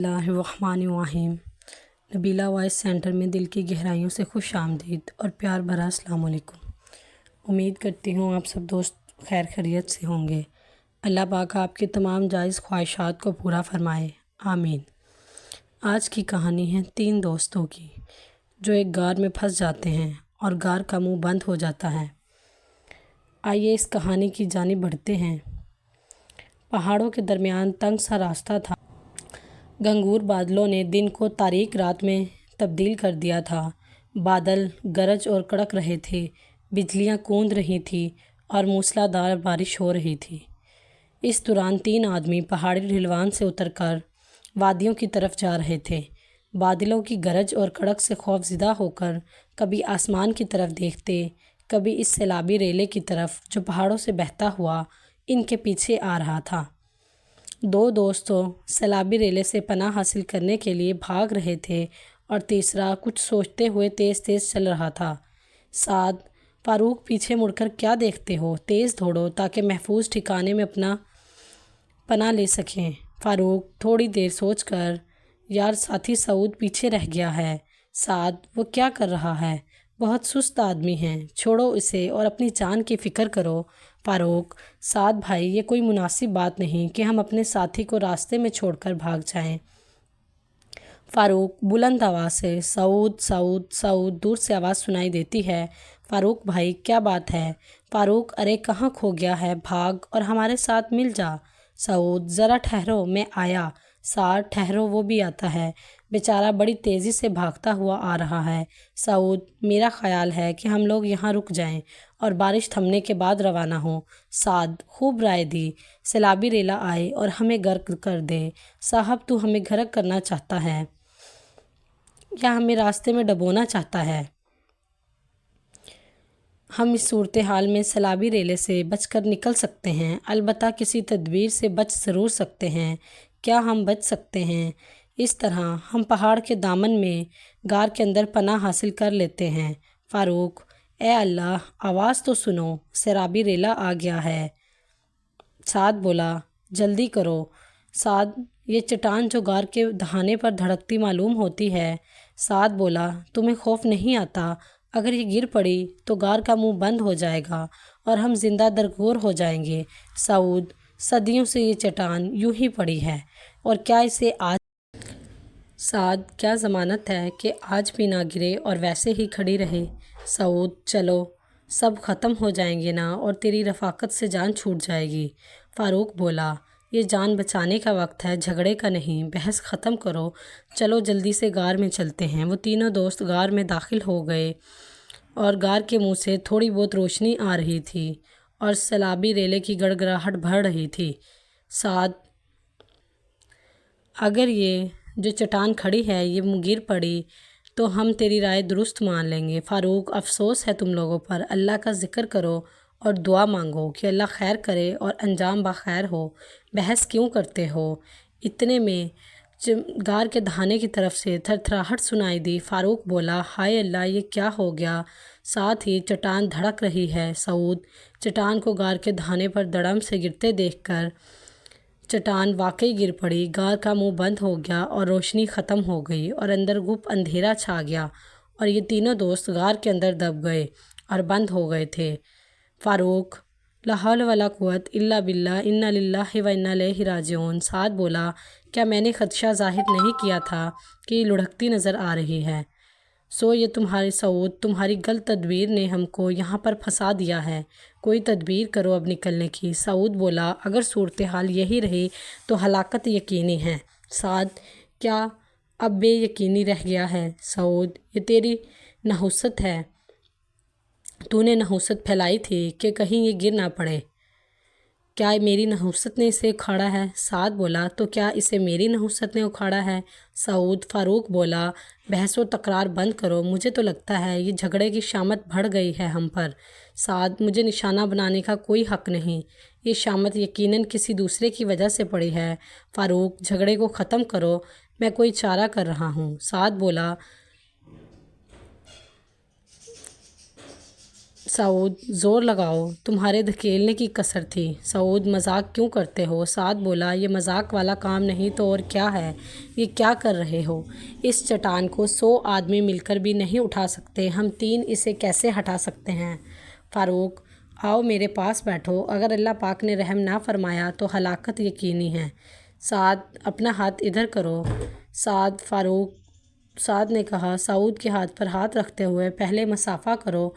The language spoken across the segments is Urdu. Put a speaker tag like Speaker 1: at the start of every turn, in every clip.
Speaker 1: اللہ الرحمن الرحیم۔ نبیلہ وائس سینٹر میں دل کی گہرائیوں سے خوش آمدید اور پیار بھرا السلام علیکم۔ امید کرتی ہوں آپ سب دوست خیر خیریت سے ہوں گے۔ اللہ پاک آپ کی تمام جائز خواہشات کو پورا فرمائے، آمین۔ آج کی کہانی ہے 3 دوستوں کی جو ایک غار میں پھنس جاتے ہیں اور غار کا منہ بند ہو جاتا ہے۔ آئیے اس کہانی کی جانب بڑھتے ہیں۔ پہاڑوں کے درمیان تنگ سا راستہ تھا۔ گنگور بادلوں نے دن کو تاریک رات میں تبدیل کر دیا تھا۔ بادل گرج اور کڑک رہے تھے، بجلیاں کوند رہی تھیں اور موسلا دھار بارش ہو رہی تھی۔ اس دوران 3 آدمی پہاڑی ڈھلوان سے اتر کر وادیوں کی طرف جا رہے تھے۔ بادلوں کی گرج اور کڑک سے خوف زدہ ہو کر کبھی آسمان کی طرف دیکھتے، کبھی اس سیلابی ریلے کی طرف جو پہاڑوں سے بہتا ہوا ان کے پیچھے آ رہا تھا۔ 2 دوستوں سیلابی ریلے سے پناہ حاصل کرنے کے لیے بھاگ رہے تھے اور تیسرا کچھ سوچتے ہوئے تیز تیز چل رہا تھا۔ سعد، فاروق پیچھے مڑ کر کیا دیکھتے ہو؟ تیز دوڑو تاکہ محفوظ ٹھکانے میں اپنا پناہ لے سکیں۔ فاروق تھوڑی دیر سوچ کر، یار ساتھی سعود پیچھے رہ گیا ہے۔ سعد، وہ کیا کر رہا ہے؟ بہت سست آدمی ہے، چھوڑو اسے اور اپنی جان کی فکر کرو۔ فاروق، سعد بھائی یہ کوئی مناسب بات نہیں کہ ہم اپنے ساتھی کو راستے میں چھوڑ کر بھاگ جائیں۔ فاروق بلند آواز سے، سعود سعود سعود، دور سے آواز سنائی دیتی ہے۔ فاروق بھائی کیا بات ہے؟ فاروق، ارے کہاں کھو گیا ہے؟ بھاگ اور ہمارے ساتھ مل جا۔ سعود، ذرا ٹھہرو، میں آیا۔ سعد، ٹھہرو، وہ بھی آتا ہے، بیچارہ بڑی تیزی سے بھاگتا ہوا آ رہا ہے۔ سعود، میرا خیال ہے کہ ہم لوگ یہاں رک جائیں اور بارش تھمنے کے بعد روانہ ہوں۔ سعد، خوب رائے دی، سیلابی ریلا آئے اور ہمیں غرق کر دے۔ صاحب تو ہمیں غرق کرنا چاہتا ہے یا ہمیں راستے میں ڈبونا چاہتا ہے؟ ہم اس صورتحال میں سیلابی ریلے سے بچ کر نکل سکتے ہیں، البتہ کسی تدبیر سے بچ ضرور سکتے ہیں۔ کیا ہم بچ سکتے ہیں؟ اس طرح ہم پہاڑ کے دامن میں غار کے اندر پناہ حاصل کر لیتے ہیں۔ فاروق، اے اللہ، آواز تو سنو، سیلابی ریلا آ گیا ہے۔ سعد بولا، جلدی کرو۔ سعد، یہ چٹان جو غار کے دہانے پر دھڑکتی معلوم ہوتی ہے۔ سعد بولا، تمہیں خوف نہیں آتا؟ اگر یہ گر پڑی تو غار کا منہ بند ہو جائے گا اور ہم زندہ درگور ہو جائیں گے۔ سعود، صدیوں سے یہ چٹان یوں ہی پڑی ہے اور کیا اسے آج سعد، کیا ضمانت ہے کہ آج بھی نہ گرے اور ویسے ہی کھڑی رہے؟ سعود، چلو سب ختم ہو جائیں گے نا اور تیری رفاقت سے جان چھوٹ جائے گی۔ فاروق بولا، یہ جان بچانے کا وقت ہے، جھگڑے کا نہیں، بحث ختم کرو، چلو جلدی سے غار میں چلتے ہیں۔ وہ تینوں دوست غار میں داخل ہو گئے اور غار کے منہ سے تھوڑی بہت روشنی آ رہی تھی اور سیلابی ریلے کی گڑگڑاہٹ بڑھ رہی تھی۔ سعد، اگر یہ جو چٹان کھڑی ہے یہ گر پڑی تو ہم تیری رائے درست مان لیں گے۔ فاروق، افسوس ہے تم لوگوں پر، اللہ کا ذکر کرو اور دعا مانگو کہ اللہ خیر کرے اور انجام بخیر ہو، بحث کیوں کرتے ہو؟ اتنے میں غار کے دہانے کی طرف سے تھرتھراہٹ سنائی دی۔ فاروق بولا، ہائے اللہ، یہ کیا ہو گیا؟ ساتھ ہی چٹان دھڑک رہی ہے۔ سعود، چٹان کو غار کے دہانے پر دڑم سے گرتے دیکھ کر چٹان واقعی گر پڑی، غار کا منہ بند ہو گیا اور روشنی ختم ہو گئی اور اندر گپ اندھیرا چھا گیا اور یہ تینوں دوست غار کے اندر دب گئے اور بند ہو گئے تھے۔ فاروق، لا حول ولا قوت الا باللہ، انا للہ و انا الیہ راجعون۔ سعد بولا، کیا میں نے خدشہ ظاہر نہیں کیا تھا کہ یہ لڑھکتی نظر آ رہی ہے؟ سو یہ سعود، تمہاری غلط تدبیر نے ہم کو یہاں پر پھنسا دیا ہے، کوئی تدبیر کرو اب نکلنے کی۔ سعود بولا، اگر صورتحال یہی رہی تو ہلاکت یقینی ہے۔ سعد، کیا اب بے یقینی رہ گیا ہے؟ سعود، یہ تیری نحوست ہے، تو نے نحوست پھیلائی تھی کہ کہیں یہ گر نہ پڑے۔ کیا میری نحوست نے اسے اکھاڑا ہے؟ سعد بولا، تو کیا اسے میری نحوست نے اکھاڑا ہے؟ سعود، فاروق بولا، بحث و تکرار بند کرو، مجھے تو لگتا ہے یہ جھگڑے کی شامت بڑھ گئی ہے ہم پر۔ سعد، مجھے نشانہ بنانے کا کوئی حق نہیں، یہ شامت یقیناً کسی دوسرے کی وجہ سے پڑی ہے۔ فاروق، جھگڑے کو ختم کرو، میں کوئی چارہ کر رہا ہوں۔ سعود زور لگاؤ، تمہارے دھکیلنے کی کسر تھی۔ سعود مذاق کیوں کرتے ہو؟ سعد بولا یہ مذاق والا کام نہیں تو اور کیا ہے؟ یہ کیا کر رہے ہو؟ اس چٹان کو 100 آدمی مل کر بھی نہیں اٹھا سکتے، ہم 3 اسے کیسے ہٹا سکتے ہیں؟ فاروق آؤ میرے پاس بیٹھو، اگر اللہ پاک نے رحم نہ فرمایا تو ہلاکت یقینی ہے۔ سعد اپنا ہاتھ ادھر کرو۔ سعد نے کہا سعود کے ہاتھ پر ہاتھ رکھتے ہوئے پہلے مصافحہ کرو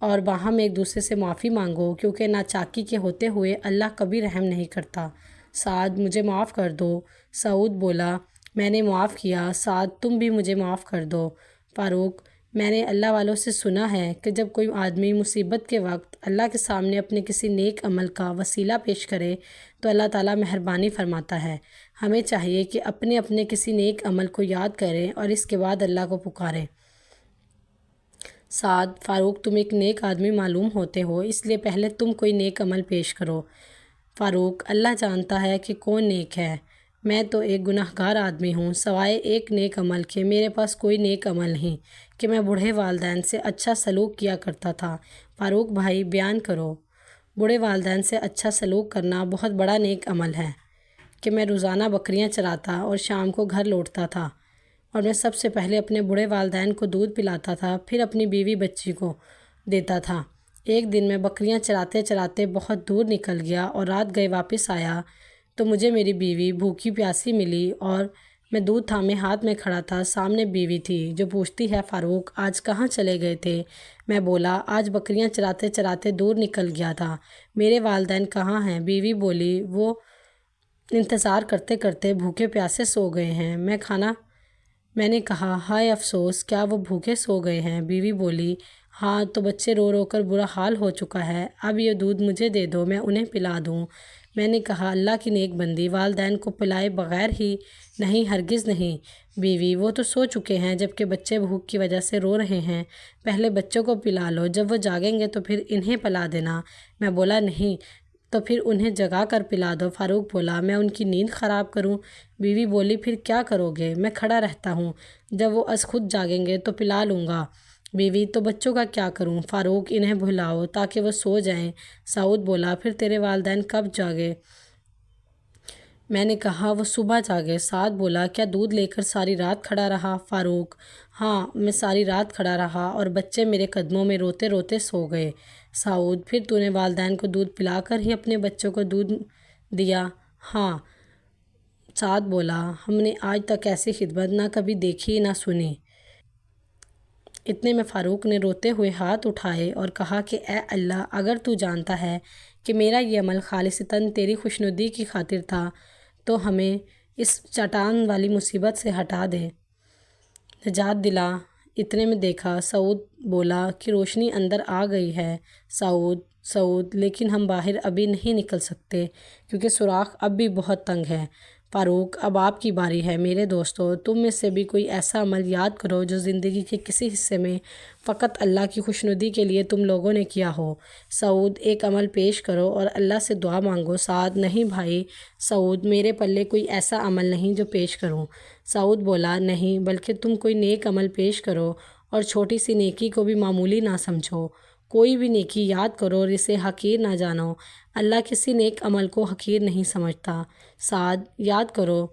Speaker 1: اور باہم ایک دوسرے سے معافی مانگو، کیونکہ ناچاکی کے ہوتے ہوئے اللہ کبھی رحم نہیں کرتا۔ سعد مجھے معاف کر دو۔ سعود بولا میں نے معاف کیا۔ سعد تم بھی مجھے معاف کر دو۔ فاروق میں نے اللہ والوں سے سنا ہے کہ جب کوئی آدمی مصیبت کے وقت اللہ کے سامنے اپنے کسی نیک عمل کا وسیلہ پیش کرے تو اللہ تعالیٰ مہربانی فرماتا ہے۔ ہمیں چاہیے کہ اپنے اپنے کسی نیک عمل کو یاد کریں اور اس کے بعد اللہ کو پکاریں۔ سعد فاروق تم ایک نیک آدمی معلوم ہوتے ہو، اس لیے پہلے تم کوئی نیک عمل پیش کرو۔ فاروق اللہ جانتا ہے کہ کون نیک ہے، میں تو ایک گناہگار آدمی ہوں، سوائے ایک نیک عمل کے میرے پاس کوئی نیک عمل نہیں کہ میں بوڑھے والدین سے اچھا سلوک کیا کرتا تھا۔ فاروق بھائی بیان کرو۔ بوڑھے والدین سے اچھا سلوک کرنا بہت بڑا نیک عمل ہے کہ میں روزانہ بکریاں چراتا اور شام کو گھر لوٹتا تھا، اور میں سب سے پہلے اپنے بوڑھے والدین کو دودھ پلاتا تھا، پھر اپنی بیوی بچی کو دیتا تھا۔ ایک دن میں بکریاں چراتے چراتے بہت دور نکل گیا اور رات گئے واپس آیا تو مجھے میری بیوی بھوکی پیاسی ملی اور میں دودھ تھامے ہاتھ میں کھڑا تھا، سامنے بیوی تھی جو پوچھتی ہے فاروق آج کہاں چلے گئے تھے؟ میں بولا آج بکریاں چراتے چراتے دور نکل گیا تھا۔ میرے والدین کہاں ہیں؟ بیوی بولی وہ انتظار کرتے کرتے بھوکے پیاسے سو گئے ہیں۔ میں نے کہا ہائے افسوس، کیا وہ بھوکے سو گئے ہیں؟ بیوی بولی ہاں، تو بچے رو رو کر برا حال ہو چکا ہے، اب یہ دودھ مجھے دے دو، میں انہیں پلا دوں۔ میں نے کہا اللہ کی نیک بندی، والدین کو پلائے بغیر ہی نہیں، ہرگز نہیں۔ بیوی وہ تو سو چکے ہیں جبکہ بچے بھوک کی وجہ سے رو رہے ہیں، پہلے بچوں کو پلا لو، جب وہ جاگیں گے تو پھر انہیں پلا دینا۔ میں بولا نہیں تو پھر انہیں جگا کر پلا دو۔ فاروق بولا میں ان کی نیند خراب کروں؟ بیوی بولی پھر کیا کرو گے؟ میں کھڑا رہتا ہوں، جب وہ از خود جاگیں گے تو پلا لوں گا۔ بیوی تو بچوں کا کیا کروں؟ فاروق انہیں بھلاؤ تاکہ وہ سو جائیں۔ سعود بولا پھر تیرے والدین کب جاگے؟ میں نے کہا وہ صبح جاگے۔ سعد بولا کیا دودھ لے کر ساری رات کھڑا رہا؟ فاروق ہاں، میں ساری رات کھڑا رہا اور بچے میرے قدموں میں روتے روتے سو گئے۔ سعود پھر تو نے والدین کو دودھ پلا کر ہی اپنے بچوں کو دودھ دیا؟ ہاں۔ سعد بولا ہم نے آج تک ایسی خدمت نہ کبھی دیکھی نہ سنی۔ اتنے میں فاروق نے روتے ہوئے ہاتھ اٹھائے اور کہا کہ اے اللہ، اگر تو جانتا ہے کہ میرا یہ عمل خالصتاً تیری خوشنودی کی خاطر تھا تو ہمیں اس چٹان والی مصیبت سے ہٹا دے، نجات دلا۔ اتنے میں دیکھا سعود بولا کہ روشنی اندر آ گئی ہے۔ سعود لیکن ہم باہر ابھی نہیں نکل سکتے کیونکہ سوراخ اب بھی بہت تنگ ہے۔ فاروق اب آپ کی باری ہے۔ میرے دوستو تم میں سے بھی کوئی ایسا عمل یاد کرو جو زندگی کے کسی حصے میں فقط اللہ کی خوشنودی کے لیے تم لوگوں نے کیا ہو۔ سعود ایک عمل پیش کرو اور اللہ سے دعا مانگو۔ سعد نہیں بھائی۔ سعود میرے پلے کوئی ایسا عمل نہیں جو پیش کروں۔ سعود بولا نہیں، بلکہ تم کوئی نیک عمل پیش کرو اور چھوٹی سی نیکی کو بھی معمولی نہ سمجھو۔ کوئی بھی نیکی یاد کرو اور اسے حقیر نہ جانو، اللہ کسی نیک عمل کو حقیر نہیں سمجھتا۔ سعد یاد کرو۔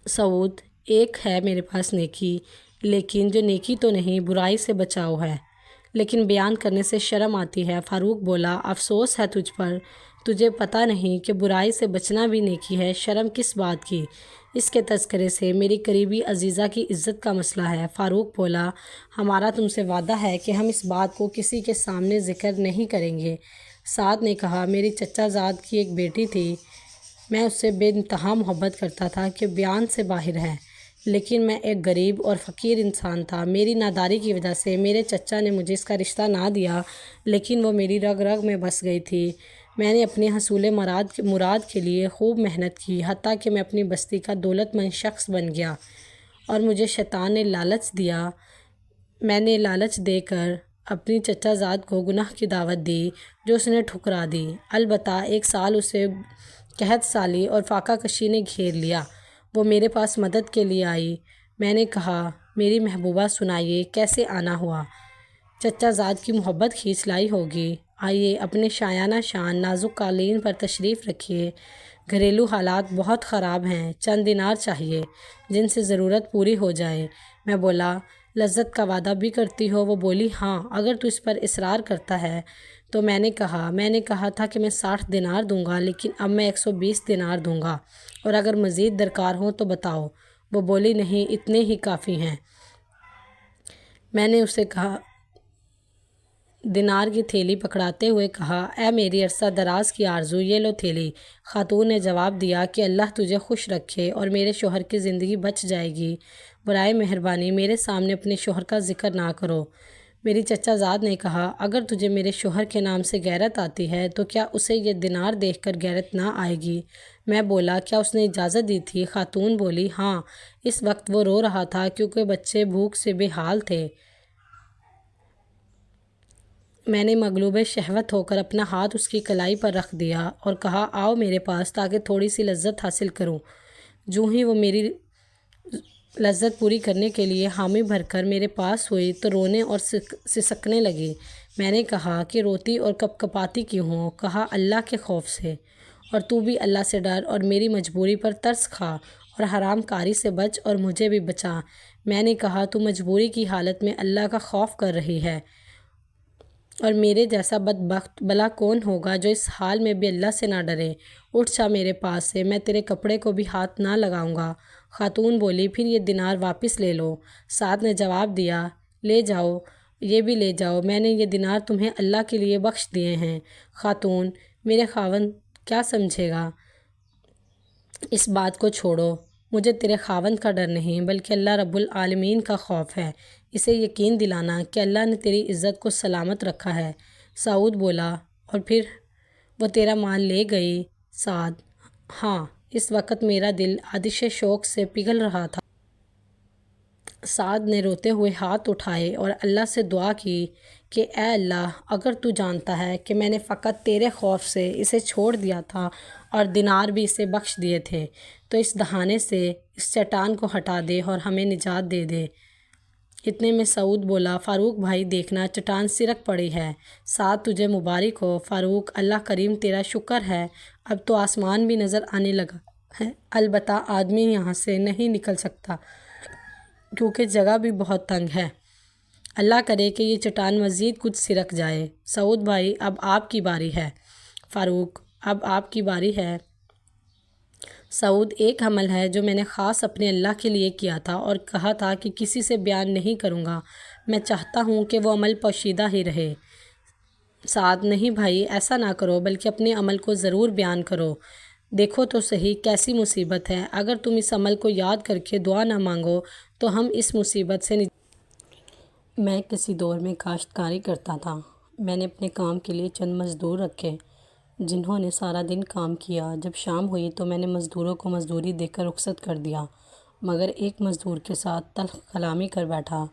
Speaker 1: سعود ایک ہے میرے پاس نیکی، لیکن جو نیکی تو نہیں، برائی سے بچاؤ ہے، لیکن بیان کرنے سے شرم آتی ہے۔ فاروق بولا افسوس ہے تجھ پر، تجھے پتہ نہیں کہ برائی سے بچنا بھی نیکی ہے۔ شرم کس بات کی؟ اس کے تذکرے سے میری قریبی عزیزہ کی عزت کا مسئلہ ہے۔ فاروق بولا ہمارا تم سے وعدہ ہے کہ ہم اس بات کو کسی کے سامنے ذکر نہیں کریں گے۔ سعد نے کہا میری چچا زاد کی ایک بیٹی تھی، میں اس سے بے انتہا محبت کرتا تھا کہ بیان سے باہر ہے، لیکن میں ایک غریب اور فقیر انسان تھا۔ میری ناداری کی وجہ سے میرے چچا نے مجھے اس کا رشتہ نہ دیا، لیکن وہ میری رگ رگ میں بس گئی تھی۔ میں نے اپنے حصول مراد کے لیے خوب محنت کی، حتیٰ کہ میں اپنی بستی کا دولت مند شخص بن گیا، اور مجھے شیطان نے لالچ دیا۔ میں نے لالچ دے کر اپنی چچا زاد کو گناہ کی دعوت دی جو اس نے ٹھکرا دی۔ البتہ ایک سال اسے قحط سالی اور فاقہ کشی نے گھیر لیا۔ وہ میرے پاس مدد کے لیے آئی۔ میں نے کہا میری محبوبہ سنائیے کیسے آنا ہوا؟ چچا زاد کی محبت کھینچ لائی ہوگی۔ آئیے اپنے شایانہ شان نازک قالین پر تشریف رکھیے۔ گھریلو حالات بہت خراب ہیں، چند دینار چاہیے جن سے ضرورت پوری ہو جائے۔ میں بولا، لذت کا وعدہ بھی کرتی ہو؟ وہ بولی، ہاں، اگر تو اس پر اصرار کرتا ہے تو۔ میں نے کہا تھا کہ میں 60 دینار دوں گا، لیکن اب میں 120 دینار دوں گا، اور اگر مزید درکار ہوں تو بتاؤ۔ وہ بولی، نہیں، اتنے ہی کافی ہیں۔ میں نے اسے دینار کی تھیلی پکڑاتے ہوئے کہا، اے میری عرصہ دراز کی آرزو، یہ لو تھیلی۔ خاتون نے جواب دیا کہ اللہ تجھے خوش رکھے اور میرے شوہر کی زندگی بچ جائے گی۔ برائے مہربانی میرے سامنے اپنے شوہر کا ذکر نہ کرو۔ میری چچا زاد نے کہا، اگر تجھے میرے شوہر کے نام سے غیرت آتی ہے تو کیا اسے یہ دینار دیکھ کر غیرت نہ آئے گی؟ میں بولا، کیا اس نے اجازت دی تھی؟ خاتون بولی، ہاں، اس وقت وہ رو رہا تھا کیونکہ بچے بھوک سے بے حال تھے۔ میں نے مغلوب شہوت ہو کر اپنا ہاتھ اس کی کلائی پر رکھ دیا اور کہا، آؤ میرے پاس تاکہ تھوڑی سی لذت حاصل کروں۔ جو ہی وہ میری لذت پوری کرنے کے لیے حامی بھر کر میرے پاس ہوئی تو رونے اور سسکنے لگی۔ میں نے کہا کہ روتی اور کپکپاتی کیوں ہو؟ کہا، اللہ کے خوف سے، اور تو بھی اللہ سے ڈر اور میری مجبوری پر ترس کھا اور حرام کاری سے بچ اور مجھے بھی بچا۔ میں نے کہا، تو مجبوری کی حالت میں اللہ کا خوف کر رہی ہے، اور میرے جیسا بدبخت بلا کون ہوگا جو اس حال میں بھی اللہ سے نہ ڈرے؟ اٹھ جا میرے پاس سے، میں تیرے کپڑے کو بھی ہاتھ نہ لگاؤں گا۔ خاتون بولی، پھر یہ دینار واپس لے لو۔ سعد نے جواب دیا، لے جاؤ، یہ بھی لے جاؤ، میں نے یہ دینار تمہیں اللہ کے لیے بخش دیے ہیں۔ خاتون، میرے خاوند کیا سمجھے گا؟ اس بات کو چھوڑو، مجھے تیرے خاوند کا ڈر نہیں بلکہ اللہ رب العالمین کا خوف ہے۔ اسے یقین دلانا کہ اللہ نے تیری عزت کو سلامت رکھا ہے۔ سعود بولا، اور پھر وہ تیرا مال لے گئی؟ سعد، ہاں۔ اس وقت میرا دل آتش شوق سے پگھل رہا تھا۔ سعد نے روتے ہوئے ہاتھ اٹھائے اور اللہ سے دعا کی کہ اے اللہ، اگر تو جانتا ہے کہ میں نے فقط تیرے خوف سے اسے چھوڑ دیا تھا اور دینار بھی اسے بخش دیے تھے، تو اس دہانے سے اس چٹان کو ہٹا دے اور ہمیں نجات دے دے۔ اتنے میں سعود بولا، فاروق بھائی دیکھنا، چٹان سرک پڑی ہے۔ سعد، تجھے مبارک ہو۔ فاروق، اللہ کریم تیرا شکر ہے، اب تو آسمان بھی نظر آنے لگا ہے، البتہ آدمی یہاں سے نہیں نکل سکتا کیونکہ جگہ بھی بہت تنگ ہے۔ اللہ کرے کہ یہ چٹان مزید کچھ سرک جائے۔ سعود بھائی، اب آپ کی باری ہے۔ فاروق، اب آپ کی باری ہے۔ سعود، ایک عمل ہے جو میں نے خاص اپنے اللہ کے لیے کیا تھا اور کہا تھا کہ کسی سے بیان نہیں کروں گا۔ میں چاہتا ہوں کہ وہ عمل پوشیدہ ہی رہے۔ سعد، نہیں بھائی، ایسا نہ کرو، بلکہ اپنے عمل کو ضرور بیان کرو۔ دیکھو تو صحیح کیسی مصیبت ہے، اگر تم اس عمل کو یاد کر کے دعا نہ مانگو تو ہم اس مصیبت سے میں کسی دور میں کاشتکاری کرتا تھا۔ میں نے اپنے کام کے لیے چند مزدور رکھے جنہوں نے سارا دن کام کیا۔ جب شام ہوئی تو میں نے مزدوروں کو مزدوری دے کر رخصت کر دیا، مگر ایک مزدور کے ساتھ تلخ کلامی کر بیٹھا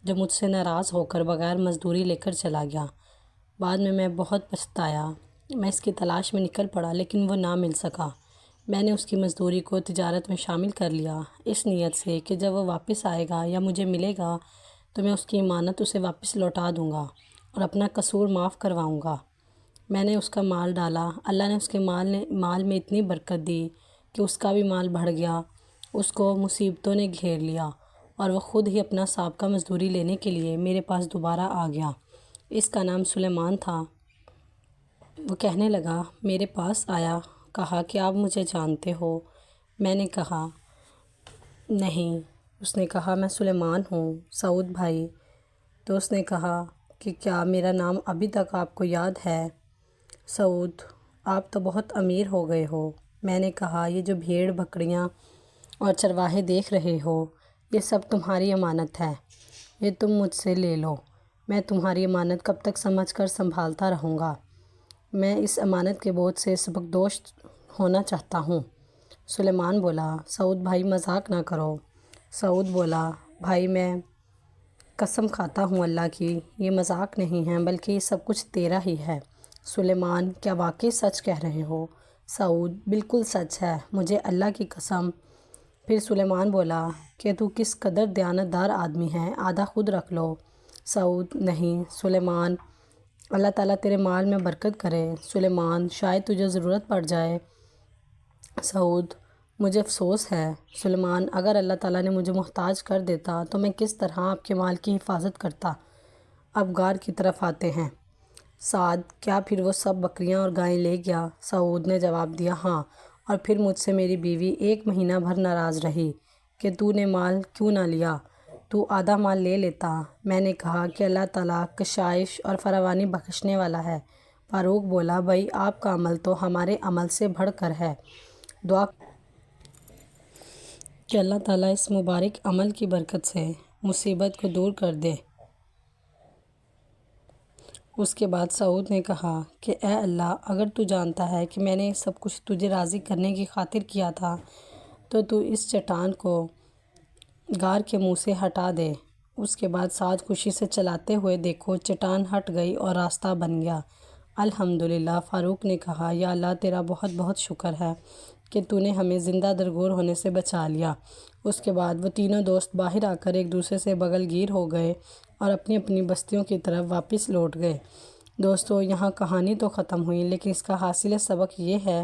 Speaker 1: جو مجھ سے ناراض ہو کر بغیر مزدوری لے کر چلا گیا۔ بعد میں بہت پچھتایا۔ میں اس کی تلاش میں نکل پڑا لیکن وہ نہ مل سکا۔ میں نے اس کی مزدوری کو تجارت میں شامل کر لیا، اس نیت سے کہ جب وہ واپس آئے گا یا مجھے ملے گا تو میں اس کی امانت اسے واپس لوٹا دوں گا اور اپنا قصور معاف کرواؤں گا۔ میں نے اس کا مال ڈالا، اللہ نے اس کے مال میں اتنی برکت دی کہ اس کا بھی مال بڑھ گیا۔ اس کو مصیبتوں نے گھیر لیا اور وہ خود ہی اپنا سابقہ مزدوری لینے کے لیے میرے پاس دوبارہ آ گیا۔ اس کا نام سلیمان تھا۔ وہ کہنے لگا، میرے پاس آیا، کہا کہ آپ مجھے جانتے ہو؟ میں نے کہا، نہیں۔ اس نے کہا، میں سلیمان ہوں، سعود بھائی۔ تو اس نے کہا کہ کیا میرا نام ابھی تک آپ کو یاد ہے؟ سعود، آپ تو بہت امیر ہو گئے ہو۔ میں نے کہا، یہ جو بھیڑ بکریاں اور چرواہے دیکھ رہے ہو، یہ سب تمہاری امانت ہے، یہ تم مجھ سے لے لو۔ میں تمہاری امانت کب تک سمجھ کر سنبھالتا رہوں گا؟ میں اس امانت کے بوجھ سے سبکدوش ہونا چاہتا ہوں۔ سلیمان بولا، سعود بھائی مذاق نہ کرو۔ سعود بولا، بھائی میں قسم کھاتا ہوں اللہ کی، یہ مذاق نہیں ہے بلکہ یہ سب کچھ تیرا ہی ہے۔ سلیمان، کیا واقعی سچ کہہ رہے ہو؟ سعود، بالکل سچ ہے، مجھے اللہ کی قسم۔ پھر سلیمان بولا کہ تو کس قدر دیانت دار آدمی ہے، آدھا خود رکھ لو۔ سعود: نہیں سلیمان، اللہ تعالیٰ تیرے مال میں برکت کرے۔ سلیمان: شاید تجھے ضرورت پڑ جائے۔ سعود: مجھے افسوس ہے۔ سلیمان: اگر اللہ تعالیٰ نے مجھے محتاج کر دیتا تو میں کس طرح آپ کے مال کی حفاظت کرتا۔ اب غار کی طرف آتے ہیں۔ سعد: کیا پھر وہ سب بکریاں اور گائیں لے گیا؟ سعود نے جواب دیا: ہاں، اور پھر مجھ سے میری بیوی 1 مہینہ بھر ناراض رہی کہ تو نے مال کیوں نہ لیا، تو آدھا مال لے لیتا۔ میں نے کہا کہ اللہ تعالیٰ کشائش اور فراوانی بخشنے والا ہے۔ فاروق بولا: بھائی، آپ کا عمل تو ہمارے عمل سے بڑھ کر ہے، دعا کہ اللہ تعالیٰ اس مبارک عمل کی برکت سے مصیبت کو دور کر دے۔ اس کے بعد سعود نے کہا کہ اے اللہ، اگر تو جانتا ہے کہ میں نے سب کچھ تجھے راضی کرنے کی خاطر کیا تھا تو اس چٹان کو غار کے منہ سے ہٹا دے۔ اس کے بعد سعد خوشی سے چلاتے ہوئے دیکھو چٹان ہٹ گئی اور راستہ بن گیا۔ الحمدللہ۔ فاروق نے کہا: یا اللہ، تیرا بہت بہت شکر ہے کہ تو نے ہمیں زندہ درگور ہونے سے بچا لیا۔ اس کے بعد وہ تینوں دوست باہر آ کر ایک دوسرے سے بغل گیر ہو گئے اور اپنی اپنی بستیوں کی طرف واپس لوٹ گئے۔ دوستو، یہاں کہانی تو ختم ہوئی، لیکن اس کا حاصل سبق یہ ہے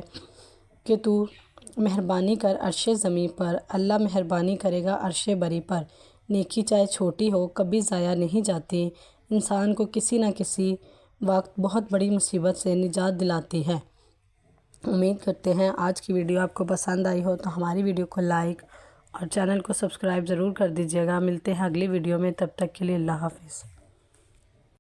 Speaker 1: کہ تو مہربانی کر عرش زمیں پر، اللہ مہربانی کرے گا عرش بری پر۔ نیکی چاہے چھوٹی ہو کبھی ضائع نہیں جاتی، انسان کو کسی نہ کسی وقت بہت بڑی مصیبت سے نجات دلاتی ہے۔ امید کرتے ہیں آج کی ویڈیو آپ کو پسند آئی ہو، تو ہماری ویڈیو کو لائک اور چینل کو سبسکرائب ضرور کر دیجیے گا۔ ملتے ہیں اگلی ویڈیو میں، تب تک کے لیے اللہ حافظ۔